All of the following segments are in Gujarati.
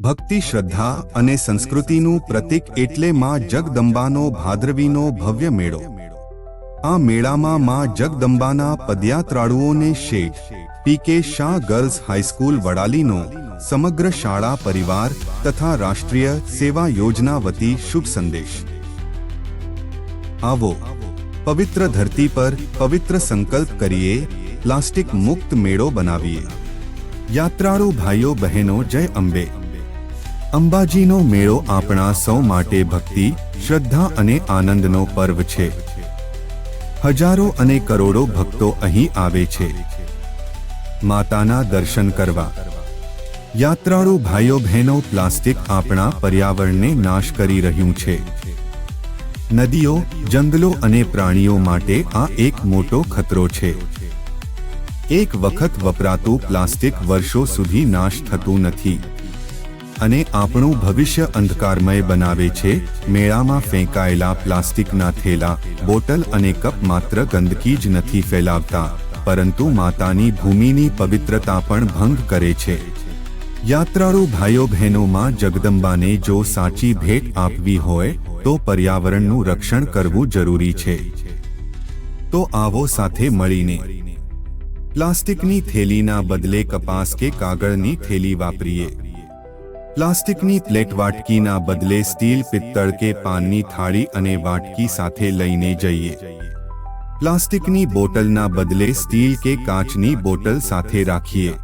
ભક્તિ, શ્રદ્ધા અને સંસ્કૃતિનું પ્રતીક એટલે માં જગદંબાનો ભાદરવીનો ભવ્ય મેળો। આ મેળામાં માં જગદંબાના પદયાત્રાળુઓને શેઠ પી.કે. શાહ ગર્લ્સ હાઈસ્કૂલ વડાલીનો સમગ્ર શાળા પરિવાર તથા રાષ્ટ્રીય સેવા યોજના વતી શુભ સંદેશ। આવો પવિત્ર ધરતી પર પવિત્ર સંકલ્પ કરીએ, પ્લાસ્ટિક મુક્ત મેળો બનાવીએ। યાત્રાળુ ભાઈઓ બહેનો, જય અંબે। અંબાજીનો મેળો આપણા સૌ માટે ભક્તિ, શ્રદ્ધા અને આનંદનો પર્વ છે। હજારો અને કરોડો ભક્તો અહીં આવે છે માતાના દર્શન કરવા। યાત્રાળુ ભાઈઓ બહેનો, પ્લાસ્ટિક આપણા પર્યાવરણને નાશ કરી રહ્યું છે। નદીઓ, જંગલો અને પ્રાણીઓ માટે આ એક મોટો ખતરો છે। એક વખત વપરાતું પ્લાસ્ટિક વર્ષો સુધી નાશ થતું નથી અને આપણું ભવિષ્ય અંધકારમય બનાવે છે। મેળામાં ફેંકાયેલા પ્લાસ્ટિકના થેલા, બોટલ અને કપ માત્ર ગંદકી જ નથી ફેલાવતા, પરંતુ માતાની ભૂમિની પવિત્રતા પણ ભંગ કરે છે। યાત્રાળુ ભાઈઓ બહેનોમાં જગદંબાને જો સાચી ભેટ આપવી હોય તો પર્યાવરણનું રક્ષણ કરવું જરૂરી છે। તો આવો સાથે મળીને પ્લાસ્ટિકની થેલીના બદલે કપાસ કે કાગળની થેલી વાપરીએ। પ્લાસ્ટિકની પ્લેટ વાટકીના બદલે સ્ટીલ, પિત્તળ કે પાનની થાળી અને વાટકી સાથે લઈને જઈએ। પ્લાસ્ટિકની બોટલના બદલે સ્ટીલ કે કાચની બોટલ સાથે રાખીએ।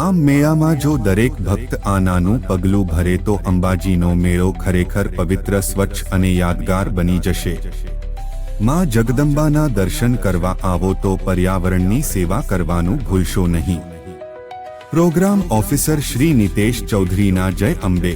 આમ મેળામાં જો દરેક ભક્ત આ નાનું પગલું ભરે તો અંબાજીનો મેળો ખરેખર પવિત્ર, સ્વચ્છ અને યાદગાર બની જશે। માં જગદંબાના દર્શન કરવા આવો તો પર્યાવરણની સેવા કરવાનું ભૂલશો નહીં। પ્રોગ્રામ ઓફિસર શ્રી નિતેશ ચૌધરીના જય અંબે।